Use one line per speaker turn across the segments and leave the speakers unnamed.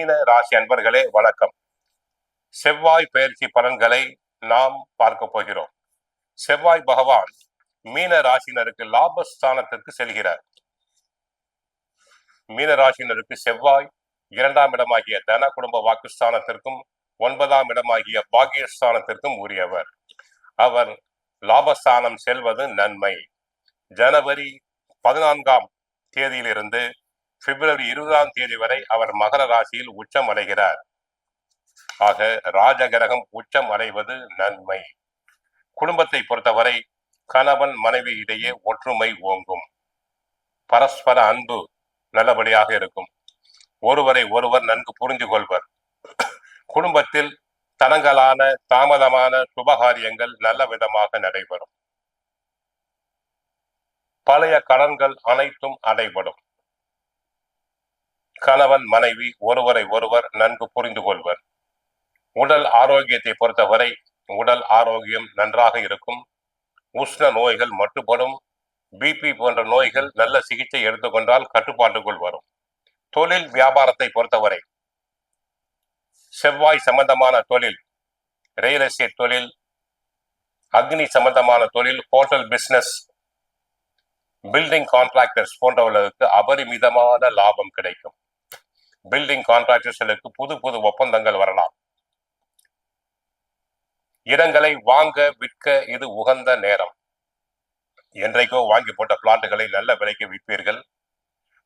மீன ராசி அன்பர்களே வணக்கம். செவ்வாய் பயிற்சி பலன்களை நாம் பார்க்க போகிறோம். செவ்வாய் பகவான் மீன ராசினருக்கு லாபஸ்தானத்திற்கு செல்கிறார். மீன ராசினருக்கு செவ்வாய் 2ஆம் இடமாகிய தன குடும்ப வாக்குஸ்தானத்திற்கும் 9ஆம் இடமாகிய பாகியஸ்தானத்திற்கும் உரியவர். அவர் லாபஸ்தானம் செல்வது நன்மை. ஜனவரி 14ஆம் தேதியிலிருந்து பிப்ரவரி 20ஆம் தேதி வரை அவர் மகர ராசியில் உச்சம் அடைகிறார். ஆக ராஜகிரகம் உச்சம் அடைவது நன்மை. குடும்பத்தை பொறுத்தவரை கணவன் மனைவி இடையே ஒற்றுமை ஓங்கும். பரஸ்பர அன்பு நல்லபடியாக இருக்கும். ஒருவரை ஒருவர் நன்கு புரிந்து கொள்வர். குடும்பத்தில் தடங்கலான தாமதமான சுபகாரியங்கள் நல்ல விதமாக நடைபெறும். பழைய கடன்கள் அனைத்தும் அடைபடும். கணவன் மனைவி ஒருவரை ஒருவர் நன்கு புரிந்து கொள்வர். உடல் ஆரோக்கியத்தை பொறுத்தவரை உடல் ஆரோக்கியம் நன்றாக இருக்கும். உஷ்ண நோய்கள் மட்டுப்படும். பிபி போன்ற நோய்கள் நல்ல சிகிச்சை எடுத்துக்கொண்டால் கட்டுப்பாட்டுக்குள் வரும். தொழில் வியாபாரத்தை பொறுத்தவரை செவ்வாய் சம்பந்தமான தொழில், ரியல் எஸ்டேட் தொழில், அக்னி சம்பந்தமான தொழில், ஹோட்டல் பிசினஸ், பில்டிங் கான்ட்ராக்டர்ஸ் போன்றவர்களுக்கு அபரிமிதமான லாபம் கிடைக்கும். பில்டிங் கான்ட்ராக்டர்களுக்கு புது புது ஒப்பந்தங்கள் வரலாம். இடங்களை வாங்க விற்க இது உகந்த நேரம். என்றைக்கோ வாங்கி போட்ட பிளாட்டுகளை நல்ல விலைக்கு விற்பீர்கள்.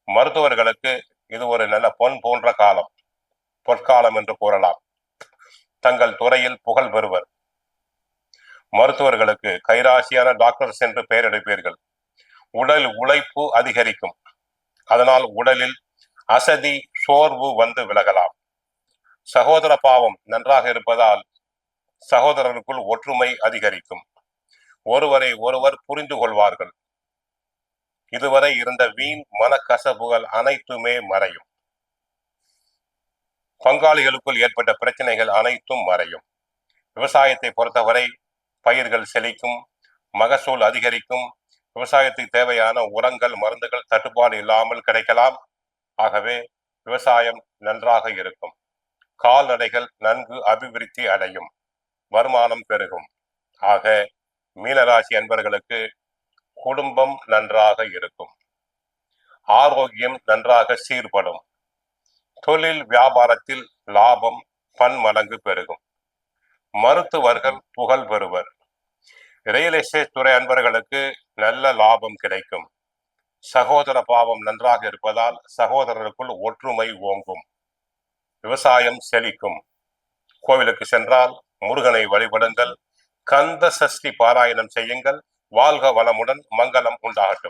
மருத்துவர்களுக்கு இது ஒரு நல்ல பொன் போன்ற காலம், பொற்காலம் என்று கூறலாம். தங்கள் துறையில் புகழ் பெறுவர். மருத்துவர்களுக்கு கைராசியான டாக்டர்ஸ் என்று பெயர் எடுப்பீர்கள். உடல் உழைப்பு அதிகரிக்கும். அதனால் உடலில் அசதி, சோர்வு வந்து விலகலாம். சகோதர பாவம் நன்றாக இருப்பதால் சகோதரருக்குள் ஒற்றுமை அதிகரிக்கும். ஒருவரை ஒருவர் புரிந்து கொள்வார்கள். இதுவரை இருந்த வீண் மனக்கசப்புகள் அனைத்துமே மறையும். பங்காளிகளுக்குள் ஏற்பட்ட பிரச்சனைகள் அனைத்தும் மறையும். விவசாயத்தை பொறுத்தவரை பயிர்கள் செழிக்கும், மகசூல் அதிகரிக்கும். விவசாயத்துக்கு தேவையான உரங்கள், மருந்துகள் தட்டுப்பாடு இல்லாமல் கிடைக்கலாம். ஆகவே விவசாயம் நன்றாக இருக்கும். கால்நடைகள் நன்கு அபிவிருத்தி அடையும். வருமானம் பெருகும். ஆக மீனராசி அன்பர்களுக்கு குடும்பம் நன்றாக இருக்கும். ஆரோக்கியம் நன்றாக சீர்படும். தொழில் வியாபாரத்தில் லாபம் பன்மடங்கு பெருகும். மருத்துவர்கள் புகழ் பெறுவர். ரியல் எஸ்டேட் துறை அன்பர்களுக்கு நல்ல லாபம் கிடைக்கும். சகோதர பாவம் நன்றாக இருப்பதால் சகோதரருக்குள் ஒற்றுமை ஓங்கும். விவசாயம் செழிக்கும். கோவிலுக்கு சென்றால் முருகனை வழிபடுங்கள். கந்த சஷ்டி பாராயணம் செய்யுங்கள். வாழ்க வளமுடன், மங்களம் உண்டாகட்டும்.